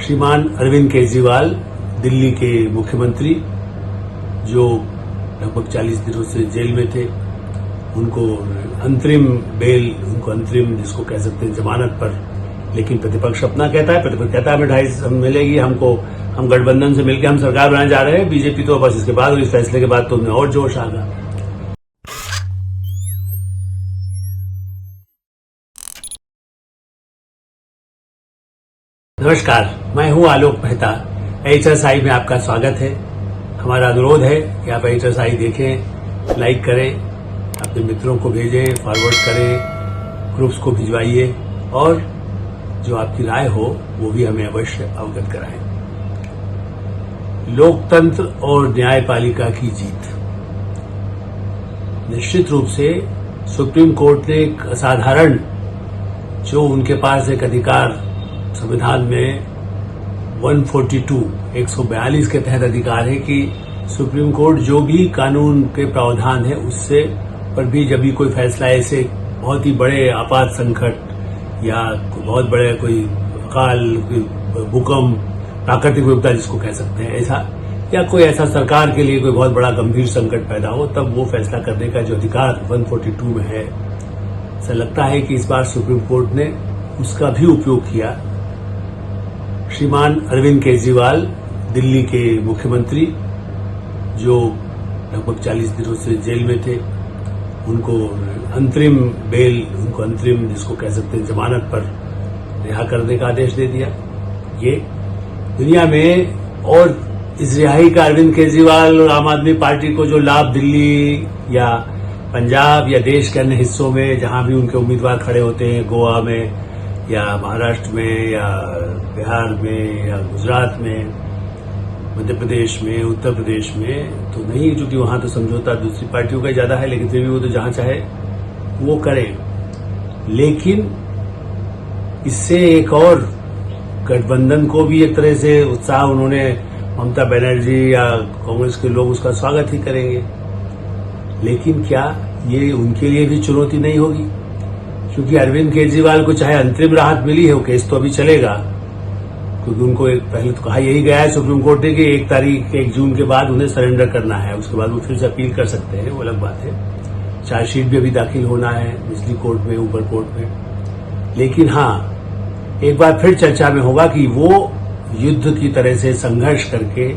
श्रीमान अरविंद केजरीवाल दिल्ली के मुख्यमंत्री जो लगभग 40 दिनों से जेल में थे, उनको अंतरिम बेल, उनको अंतरिम जिसको कह सकते हैं जमानत पर, लेकिन प्रतिपक्ष अपना कहता है, प्रतिपक्ष कहता है हमें 2.5 मिलेगी हमको, हम गठबंधन से मिलकर हम सरकार बनाने जा रहे हैं। बीजेपी तो बस इसके बाद और इस फैसले के बाद तो उनमें और जोश आ गया। नमस्कार, मैं हूं आलोक मेहता। HSI में आपका स्वागत है। हमारा अनुरोध है कि आप HSI देखें, लाइक करें, अपने मित्रों को भेजें, फॉरवर्ड करें, ग्रुप्स को भिजवाइए और जो आपकी राय हो वो भी हमें अवश्य अवगत कराएं। लोकतंत्र और न्यायपालिका की जीत। निश्चित रूप से सुप्रीम कोर्ट ने एक असाधारण, जो उनके पास एक अधिकार संविधान में 142 के तहत अधिकार है कि सुप्रीम कोर्ट जो भी कानून के प्रावधान है उससे पर भी जब भी कोई फैसला ऐसे बहुत ही बड़े आपात संकट या बहुत बड़े कोई अकाल, भूकंप, प्राकृतिक विपदा जिसको कह सकते हैं ऐसा, या कोई ऐसा सरकार के लिए कोई बहुत बड़ा गंभीर संकट पैदा हो, तब वो फैसला करने का जो अधिकार 142 में है, ऐसा लगता है कि इस बार सुप्रीम कोर्ट ने उसका भी उपयोग किया। श्रीमान अरविंद केजरीवाल दिल्ली के मुख्यमंत्री जो लगभग 40 दिनों से जेल में थे, उनको अंतरिम बेल, उनको अंतरिम जिसको कह सकते हैं जमानत पर रिहा करने का आदेश दे दिया। ये दुनिया में और इस रिहाई का अरविंद केजरीवाल और आम आदमी पार्टी को जो लाभ दिल्ली या पंजाब या देश के अन्य हिस्सों में जहां भी उनके उम्मीदवार खड़े होते हैं, गोवा में या महाराष्ट्र में या बिहार में या गुजरात में, मध्य प्रदेश में, उत्तर प्रदेश में तो नहीं, क्योंकि वहां तो समझौता दूसरी पार्टियों का ज्यादा है, लेकिन फिर भी वो तो जहां चाहे वो करे। लेकिन इससे एक और गठबंधन को भी एक तरह से उत्साह, उन्होंने ममता बनर्जी या कांग्रेस के लोग उसका स्वागत ही करेंगे। लेकिन क्या ये उनके लिए भी चुनौती नहीं होगी? क्योंकि अरविंद केजरीवाल को चाहे अंतरिम राहत मिली है, वो केस तो अभी चलेगा, क्योंकि उनको एक पहले तो कहा यही गया है सुप्रीम कोर्ट ने कि 1 जून के बाद उन्हें सरेंडर करना है, उसके बाद वो फिर से अपील कर सकते हैं, वो अलग बात है। चार्जशीट भी अभी दाखिल होना है निचली कोर्ट में, ऊपर कोर्ट में। लेकिन हाँ, एक बार फिर चर्चा में होगा कि वो युद्ध की तरह से संघर्ष करके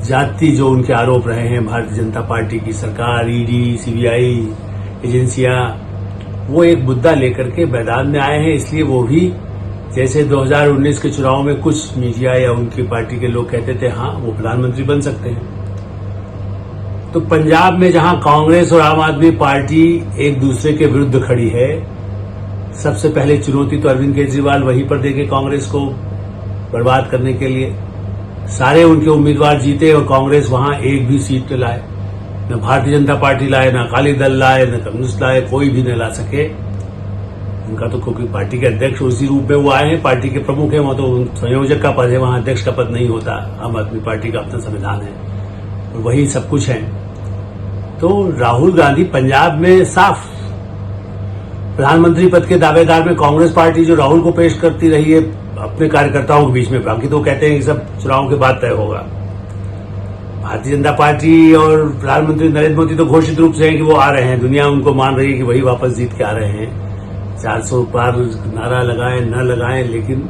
जाति जो उनके आरोप रहे हैं, भारतीय जनता पार्टी की सरकार, ईडी, सीबीआई एजेंसियां, वो एक मुद्दा लेकर के मैदान में आए हैं। इसलिए वो भी जैसे 2019 के चुनाव में कुछ मीडिया या उनकी पार्टी के लोग कहते थे हाँ वो प्रधानमंत्री बन सकते हैं, तो पंजाब में जहां कांग्रेस और आम आदमी पार्टी एक दूसरे के विरुद्ध खड़ी है, सबसे पहले चुनौती तो अरविंद केजरीवाल वहीं पर देके कांग्रेस को बर्बाद करने के लिए। सारे उनके उम्मीदवार जीते और कांग्रेस वहां एक भी सीट न लाए, न भारतीय जनता पार्टी लाए, न अकाली दल लाए, न कांग्रेस लाए, कोई भी न ला सके। उनका तो क्योंकि पार्टी के अध्यक्ष उसी रूप में वो आए हैं, पार्टी के प्रमुख हैं, वहां तो संयोजक का पद है, वहां अध्यक्ष का पद नहीं होता। आम आदमी पार्टी का अपना संविधान है और वही सब कुछ है। तो राहुल गांधी पंजाब में साफ प्रधानमंत्री पद के दावेदार में कांग्रेस पार्टी जो राहुल को पेश करती रही है अपने कार्यकर्ताओं के बीच में, बाकी तो कहते हैं कि सब चुनाव के बाद तय होगा। भारतीय जनता पार्टी और प्रधानमंत्री नरेंद्र मोदी तो घोषित रूप से है कि वो आ रहे हैं, दुनिया उनको मान रही है कि वही वापस जीत के आ रहे हैं। 400 पार नारा लगाए न लगाए, लेकिन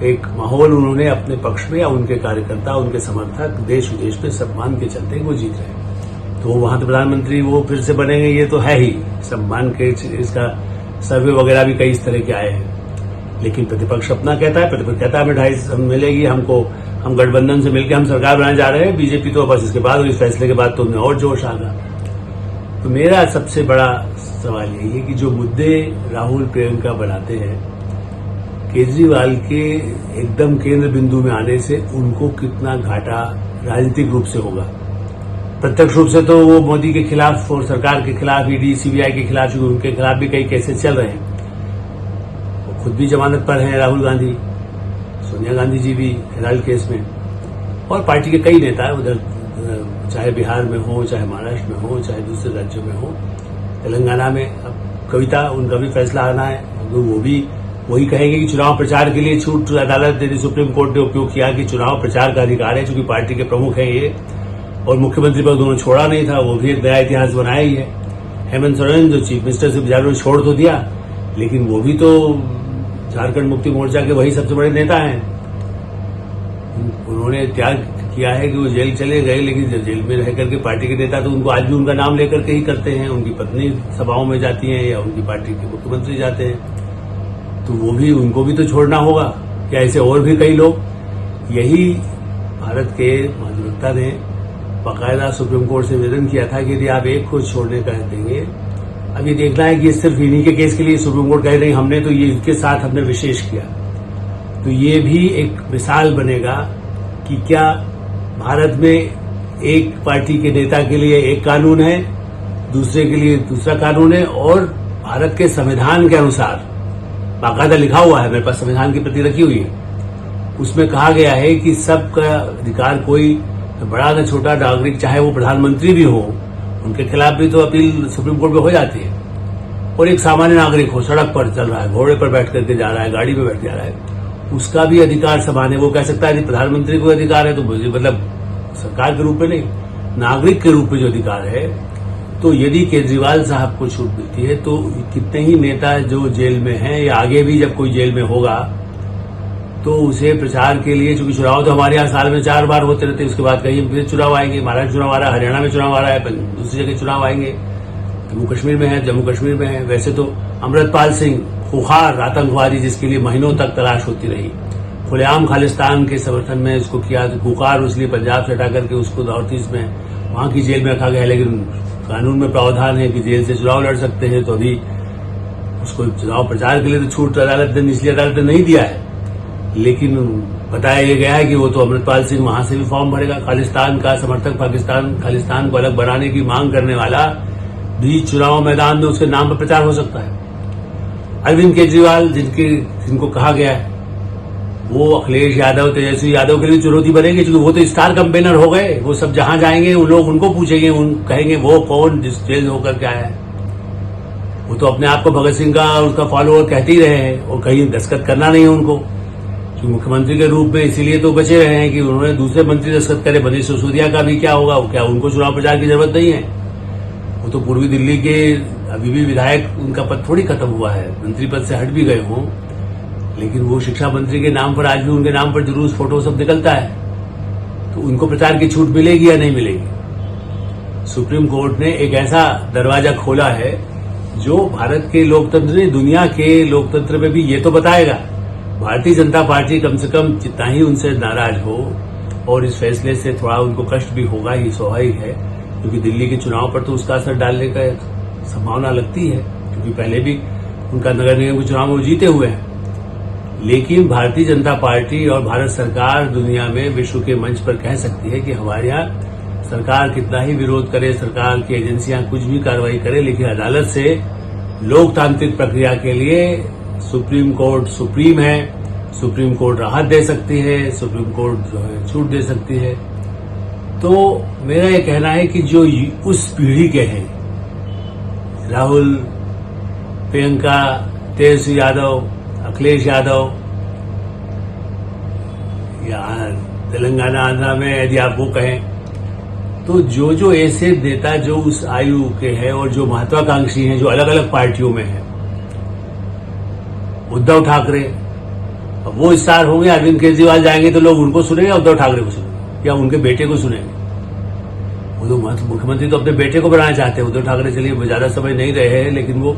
एक माहौल उन्होंने अपने पक्ष में, या उनके कार्यकर्ता, उनके समर्थक देश विदेश में सम्मान के चलते वो जीत रहे हैं। तो वहां तो प्रधानमंत्री वो फिर से बनेंगे, ये तो है ही सम्मान के। इसका सर्वे वगैरह भी कई इस तरह के आए हैं। लेकिन प्रतिपक्ष अपना कहता है, प्रतिपक्ष कहता है हमें 2.5 मिलेगी हमको, हम गठबंधन से मिलकर हम सरकार बनाने जा रहे हैं। बीजेपी तो बस इसके बाद और इस फैसले के बाद तो उनमें और जोश आ गया। तो मेरा सबसे बड़ा सवाल यही है कि जो मुद्दे राहुल प्रियंका बनाते हैं, केजरीवाल के एकदम केंद्र बिंदु में आने से उनको कितना घाटा राजनीतिक रूप से होगा। प्रत्यक्ष रूप से तो वो मोदी के खिलाफ और सरकार के खिलाफ, ईडी सीबीआई के खिलाफ, उनके खिलाफ भी कई केसेस चल रहे हैं। वो खुद भी जमानत पर हैं, राहुल गांधी, सोनिया गांधी जी भी हिराल केस में, और पार्टी के कई नेता हैं उधर, चाहे बिहार में हो, चाहे महाराष्ट्र में हो, चाहे दूसरे राज्यों में हो, तेलंगाना में। अब कविता, उनका भी फैसला आना है, वही कहेंगे कि चुनाव प्रचार के लिए छूट अदालत ने सुप्रीम कोर्ट ने उपयोग किया कि चुनाव प्रचार का अधिकार है, चूंकि पार्टी के प्रमुख हैं ये और मुख्यमंत्री पद उन्होंने छोड़ा नहीं था, वो भी एक नया इतिहास बनाया ही है। हेमंत सोरेन जो चीफ मिनिस्टर से बेचारों ने छोड़ तो दिया, लेकिन वो भी तो झारखंड मुक्ति मोर्चा के वही सबसे बड़े नेता हैं। उन्होंने त्याग किया है कि वो जेल चले गए, लेकिन जेल में रह करके पार्टी के नेता तो उनको आज भी उनका नाम लेकर के ही करते हैं। उनकी पत्नी सभाओं में जाती है या उनकी पार्टी के मुख्यमंत्री जाते हैं, तो वो भी उनको भी तो छोड़ना होगा। क्या ऐसे और भी कई लोग। यही भारत के महाधिवक्ता ने बाकायदा सुप्रीम कोर्ट से निवेदन किया था कि यदि आप एक को छोड़ने का देंगे, अब ये देखना है कि ये सिर्फ इन्हीं के केस के लिए सुप्रीम कोर्ट कह रही हमने तो ये इनके साथ हमने विशेष किया, तो ये भी एक मिसाल बनेगा कि क्या भारत में एक पार्टी के नेता के लिए एक कानून है, दूसरे के लिए दूसरा कानून है, और भारत के संविधान के अनुसार बाकायदा लिखा हुआ है, मेरे पास संविधान की प्रति रखी हुई है, उसमें कहा गया है कि सबका अधिकार, कोई बड़ा न छोटा नागरिक, चाहे वो प्रधानमंत्री भी हो, उनके खिलाफ भी तो अपील सुप्रीम कोर्ट में हो जाती है, और एक सामान्य नागरिक हो, सड़क पर चल रहा है, घोड़े पर बैठ करके जा रहा है, गाड़ी में बैठ जा रहा है, उसका भी अधिकार समान है। वो कह सकता है कि प्रधानमंत्री को अधिकार है तो मुझे मतलब सरकार के रूप में नहीं, नागरिक के रूप में जो अधिकार है। तो यदि केजरीवाल साहब को छूट मिलती है तो कितने ही नेता जो जेल में हैं या आगे भी जब कोई जेल में होगा तो उसे प्रचार के लिए, चूंकि चुनाव तो हमारे यहाँ साल में 4 बार होते रहते हैं, उसके बाद कहीं फिर चुनाव आएंगे, महाराष्ट्र चुनाव आ रहा है, हरियाणा में चुनाव आ रहा है, दूसरी जगह चुनाव आएंगे, जम्मू कश्मीर में है, जम्मू कश्मीर में है। वैसे तो अमृतपाल सिंह खुखार आतंकवादी जिसके लिए महीनों तक तलाश होती रही, खुलेआम खालिस्तान के समर्थन में इसको किया, खुखार इसलिए पंजाब से हटा करके उसको नॉर्थ ईस्ट में वहां की जेल में रखा गया, लेकिन कानून में प्रावधान है कि जेल से चुनाव लड़ सकते हैं, तो अभी उसको चुनाव प्रचार के लिए तो छूट अदालत ने, निचली अदालत ने नहीं दिया है, लेकिन बताया गया है कि वो तो अमृतपाल सिंह वहां से भी फॉर्म भरेगा। खालिस्तान का समर्थक, पाकिस्तान खालिस्तान को अलग बनाने की मांग करने वाला भी चुनाव मैदान में उसके नाम पर प्रचार हो सकता है। अरविंद केजरीवाल जिनको कहा गया है वो अखिलेश यादव, तेजस्वी यादव के लिए चुनौती बनेगी, क्योंकि वो तो स्टार कैंपेनर हो गए, वो सब जहां जाएंगे वो लोग उनको पूछेंगे, कहेंगे वो कौन जिस जेल होकर के आया है। वो तो अपने आप को भगत सिंह का उसका फॉलोअर कहते ही रहे हैं, और कहीं दस्तखत करना नहीं है उनको, मुख्यमंत्री के रूप में इसीलिए तो बचे रहे हैं कि उन्होंने दूसरे मंत्री दस्तखत करे। मनीष सिसोदिया का भी क्या होगा, क्या उनको चुनाव प्रचार की जरूरत नहीं है? वो तो पूर्वी दिल्ली के अभी भी विधायक, उनका पद थोड़ी खत्म हुआ है, मंत्री पद से हट भी गए हों, लेकिन वो शिक्षा मंत्री के नाम पर आज भी उनके नाम पर जुलूस फोटो सब निकलता है, तो उनको प्रचार की छूट मिलेगी या नहीं मिलेगी? सुप्रीम कोर्ट ने एक ऐसा दरवाजा खोला है जो भारत के लोकतंत्र ने, दुनिया के लोकतंत्र में भी ये तो बताएगा। भारतीय जनता पार्टी कम से कम जितना ही उनसे नाराज हो, और इस फैसले से थोड़ा उनको कष्ट भी होगा, ये स्वाभाविक है, क्योंकि दिल्ली के चुनाव पर तो उसका असर डालने का संभावना लगती है, क्योंकि पहले भी उनका नगर निगम के चुनाव में वो जीते हुए हैं। लेकिन भारतीय जनता पार्टी और भारत सरकार दुनिया में, विश्व के मंच पर कह सकती है कि हमारे यहाँ सरकार कितना ही विरोध करे, सरकार की एजेंसियां कुछ भी कार्रवाई करे, लेकिन अदालत से लोकतांत्रिक प्रक्रिया के लिए सुप्रीम कोर्ट सुप्रीम है, सुप्रीम कोर्ट राहत दे सकती है, सुप्रीम कोर्ट जो है छूट दे सकती है। तो मेरा ये कहना है कि जो उस पीढ़ी के हैं, राहुल, प्रियंका, तेजस्वी यादव, अखिलेश यादव, या तेलंगाना आंध्रा में यदि आप वो कहें, तो जो ऐसे नेता जो उस आयु के हैं और जो महत्वाकांक्षी हैं, जो अलग अलग पार्टियों में हैं, उद्धव ठाकरे, अब वो स्टार होंगे, अरविंद केजरीवाल जाएंगे तो लोग उनको सुनेंगे, उद्धव ठाकरे को सुनेंगे या उनके बेटे को सुनेंगे। वो तो मुख्यमंत्री तो अपने बेटे को बनाना चाहते हैं। उद्धव ठाकरे चलिए ज्यादा समय नहीं रहे हैं, लेकिन वो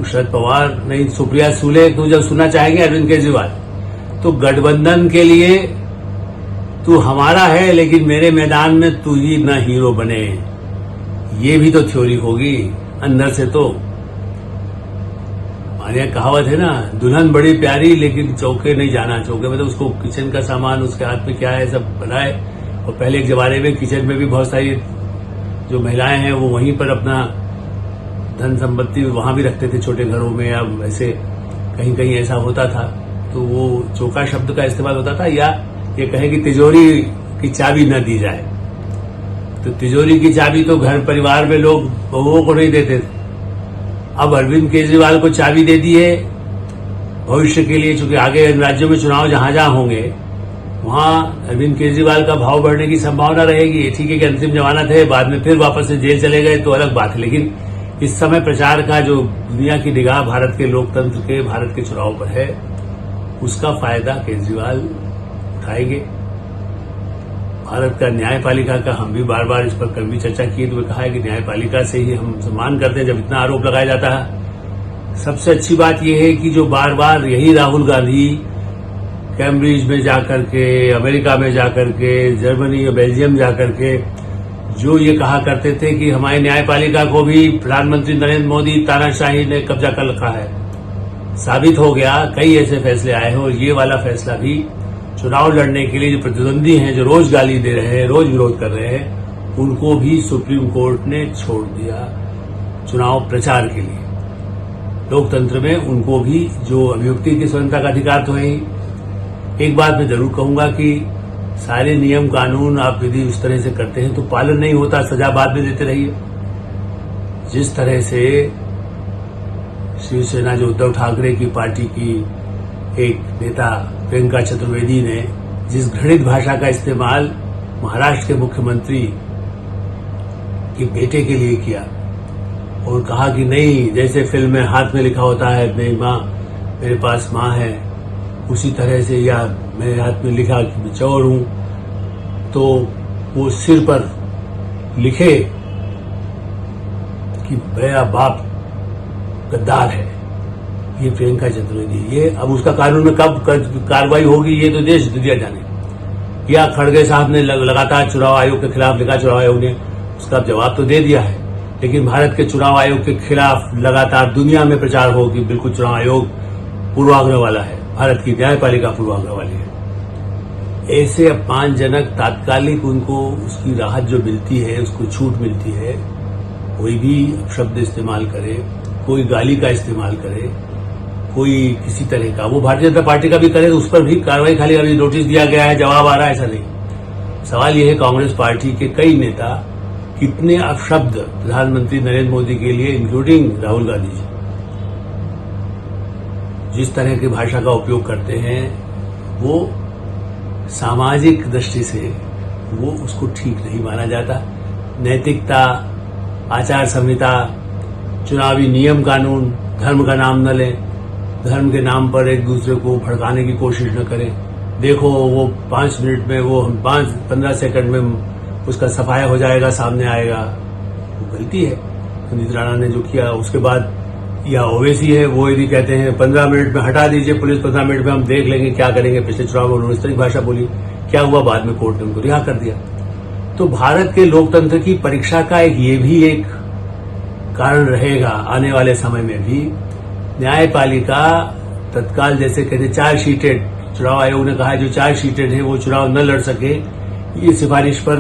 शरद पवार नहीं, सुप्रिया सुले तो जब सुनना चाहेंगे अरविंद केजरीवाल, तो गठबंधन के लिए तू हमारा है लेकिन मेरे मैदान में तू ही ना हीरो बने, ये भी तो थ्योरी होगी अंदर से। तो हमारे यहाँ कहावत है ना, दुल्हन बड़ी प्यारी लेकिन चौके नहीं जाना। चौके में तो उसको किचन का सामान, उसके हाथ में क्या है सब बनाए। और पहले एक जमाने में किचन में भी बहुत सारी जो महिलाएं हैं वो वहीं पर अपना धन संपत्ति वहां भी रखते थे, छोटे घरों में, या वैसे कहीं कहीं ऐसा होता था, तो वो चौका शब्द का इस्तेमाल होता था। या ये कहे कि तिजोरी की चाबी न दी जाए, तो तिजोरी की चाबी तो घर परिवार में लोग बहुओं को नहीं देते थे। अब अरविंद केजरीवाल को चाबी दे दी है भविष्य के लिए, चूंकि आगे इन राज्यों में चुनाव जहां जहां होंगे वहां अरविंद केजरीवाल का भाव बढ़ने की संभावना रहेगी। ठीक है कि अंतिम जमानत है, बाद में फिर वापस से जेल चले गए तो अलग बात है, लेकिन इस समय प्रचार का जो दुनिया की निगाह भारत के लोकतंत्र के, भारत के चुनाव पर है, उसका फायदा केजरीवाल उठाएंगे। भारत का न्यायपालिका का हम भी बार बार इस पर कल भी चर्चा की तो कहा है कि न्यायपालिका से ही हम सम्मान करते हैं जब इतना आरोप लगाया जाता है। सबसे अच्छी बात यह है कि जो बार बार यही राहुल गांधी कैम्ब्रिज में जाकर के, अमेरिका में जाकर के, जर्मनी और बेल्जियम जाकर के जो ये कहा करते थे कि हमारी न्यायपालिका को भी प्रधानमंत्री नरेंद्र मोदी तानाशाही ने कब्जा कर रखा है, साबित हो गया। कई ऐसे फैसले आए हैं और ये वाला फैसला भी चुनाव लड़ने के लिए जो प्रतिद्वंदी हैं, जो रोज गाली दे रहे हैं, रोज विरोध कर रहे हैं, उनको भी सुप्रीम कोर्ट ने छोड़ दिया चुनाव प्रचार के लिए। लोकतंत्र में उनको भी जो अभिव्यक्ति की स्वतंत्रता का अधिकार तो है ही। एक बात मैं जरूर कहूंगा कि सारे नियम कानून आप यदि उस तरह से करते हैं तो पालन नहीं होता, सजा बाद में देते रहिए। जिस तरह से शिवसेना जो उद्धव ठाकरे की पार्टी की एक नेता प्रियंका चतुर्वेदी ने जिस घृणित भाषा का इस्तेमाल महाराष्ट्र के मुख्यमंत्री के बेटे के लिए किया और कहा कि नहीं, जैसे फिल्म में हाथ में लिखा होता है मेरी माँ, मेरे पास माँ है, उसी तरह से, या मेरे हाथ में लिखा कि मैं चोर हूं तो वो सिर पर लिखे कि मेरा बाप गद्दार है, ये प्रियंका चतुर्वेदी। ये अब उसका कानून में कब कार्रवाई होगी ये तो देश दुनिया जाने। या खड़गे साहब ने लगातार चुनाव आयोग के खिलाफ लिखा, चुनाव आयोग ने उसका जवाब तो दे दिया है, लेकिन भारत के चुनाव आयोग के खिलाफ लगातार दुनिया में प्रचार हो कि बिल्कुल चुनाव आयोग पूर्वाग्रह वाला है, भारत की न्यायपालिका पूर्वाग्रह वाली है। ऐसे अपमानजनक तात्कालिक उनको उसकी राहत जो मिलती है, उसको छूट मिलती है, कोई भी शब्द इस्तेमाल करे, कोई गाली का इस्तेमाल करे, कोई किसी तरह का, वो भारतीय जनता पार्टी का भी करे तो उस पर भी कार्रवाई, खाली अभी नोटिस दिया गया है, जवाब आ रहा है, ऐसा नहीं। सवाल यह है कांग्रेस पार्टी के कई नेता कितने अपशब्द प्रधानमंत्री नरेंद्र मोदी के लिए, इंक्लूडिंग राहुल गांधी जी, जिस तरह की भाषा का उपयोग करते हैं वो सामाजिक दृष्टि से वो उसको ठीक नहीं माना जाता। नैतिकता, आचार संहिता, चुनावी नियम कानून, धर्म का नाम न लें, धर्म के नाम पर एक दूसरे को भड़काने की कोशिश न करें। देखो वो 5 मिनट में, वो 5-15 सेकंड में उसका सफाया हो जाएगा, सामने आएगा, वो गलती है। सुनीत राणा ने जो किया उसके बाद, या ओवैसी है, वो यदि कहते हैं 15 मिनट में हटा दीजिए पुलिस, 15 मिनट में हम देख लेंगे क्या करेंगे, पिछले चुनाव में उन्होंने इस तरह भाषा बोली, क्या हुआ, बाद में कोर्ट ने उनको रिहा कर दिया। तो भारत के लोकतंत्र की परीक्षा का ये भी एक कारण रहेगा आने वाले समय में भी। न्यायपालिका तत्काल, जैसे कहते चार्जशीटेड, चुनाव आयोग ने कहा जो चार्जशीटेड है वो चुनाव न लड़ सके, ये सिफारिश पर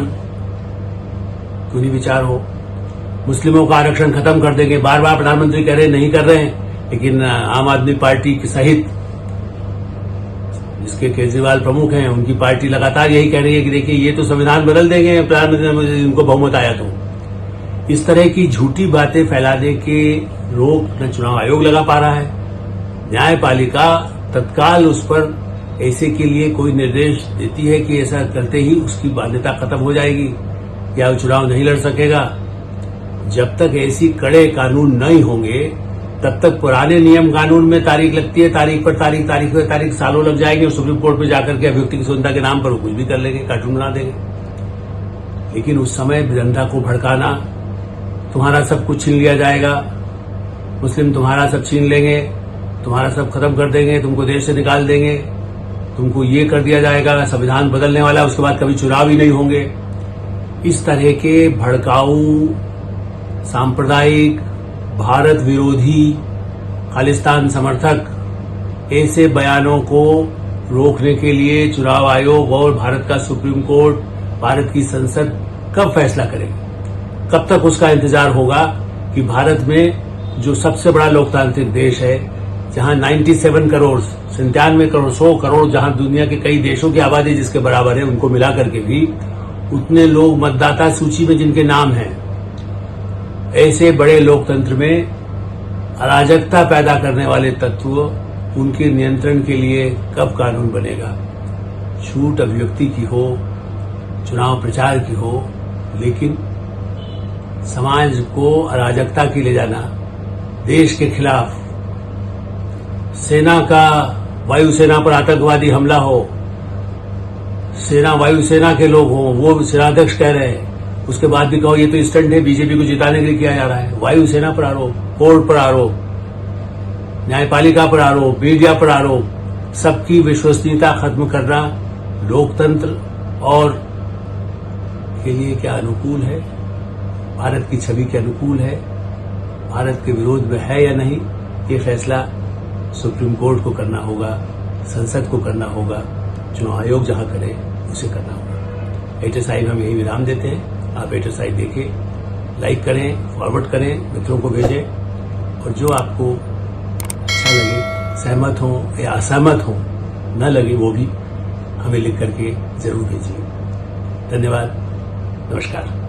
क्यों नहीं विचार हो। मुस्लिमों का आरक्षण खत्म कर देंगे, बार बार प्रधानमंत्री कह रहे हैं, नहीं कर रहे हैं, लेकिन आम आदमी पार्टी के सहित जिसके केजरीवाल प्रमुख हैं, उनकी पार्टी लगातार यही कह रही है कि देखिए ये तो संविधान बदल देंगे प्रधानमंत्री, उनको बहुमत आया तो। इस तरह की झूठी बातें फैलाने के रोक न चुनाव आयोग लगा पा रहा है, न्यायपालिका तत्काल उस पर ऐसे के लिए कोई निर्देश देती है कि ऐसा करते ही उसकी मान्यता खत्म हो जाएगी या वो चुनाव नहीं लड़ सकेगा। जब तक ऐसी कड़े कानून नहीं होंगे तब तक पुराने नियम कानून में तारीख लगती है, तारीख पर तारीख, तारीख पर तारीख, सालों लग जाएंगे और सुप्रीम कोर्ट में जाकर के अभिव्यक्ति की स्वतंत्रता के नाम पर वो कुछ भी कर लेंगे, कार्टून बना देंगे। लेकिन उस समय जनता को भड़काना, तुम्हारा सब कुछ छीन लिया जाएगा, मुस्लिम तुम्हारा सब छीन लेंगे, तुम्हारा सब खत्म कर देंगे, तुमको देश से निकाल देंगे, तुमको ये कर दिया जाएगा, संविधान बदलने वाला है, उसके बाद कभी चुनाव ही नहीं होंगे। इस तरह के भड़काऊ, सांप्रदायिक, भारत विरोधी, खालिस्तान समर्थक ऐसे बयानों को रोकने के लिए चुनाव आयोग और भारत का सुप्रीम कोर्ट, भारत की संसद कब फैसला करेगी? कब तक उसका इंतजार होगा कि भारत में जो सबसे बड़ा लोकतांत्रिक देश है, जहां 97 करोड़, 97 करोड़, 100 करोड़, जहां दुनिया के कई देशों की आबादी जिसके बराबर है, उनको मिला करके भी उतने लोग मतदाता सूची में जिनके नाम हैं, ऐसे बड़े लोकतंत्र में अराजकता पैदा करने वाले तत्व उनके नियंत्रण के लिए कब कानून बनेगा। छूट अभिव्यक्ति की हो, चुनाव प्रचार की हो, लेकिन समाज को अराजकता की ले जाना, देश के खिलाफ सेना का वायुसेना पर आतंकवादी हमला हो, सेना वायुसेना के लोग हों, वो सेनाध्यक्ष कह रहे हैं, उसके बाद भी कहो ये तो स्टंट है, बीजेपी को जिताने के लिए किया जा रहा है। वायुसेना पर आरोप, कोर्ट पर आरोप, न्यायपालिका पर आरोप, मीडिया पर आरोप, सबकी विश्वसनीयता खत्म करना लोकतंत्र और के लिए क्या अनुकूल है, भारत की छवि के अनुकूल है, भारत के विरोध में है या नहीं, ये फैसला सुप्रीम कोर्ट को करना होगा, संसद को करना होगा, चुनाव आयोग जहां करे उसे करना होगा। एटरसाइड हम यही विराम देते हैं। आप एटरसाइड देखें, लाइक करें, फॉरवर्ड करें, मित्रों को भेजें, और जो आपको अच्छा लगे, सहमत हो या असहमत हो, न लगे, वो भी हमें लिख करके जरूर भेजिए। धन्यवाद, नमस्कार।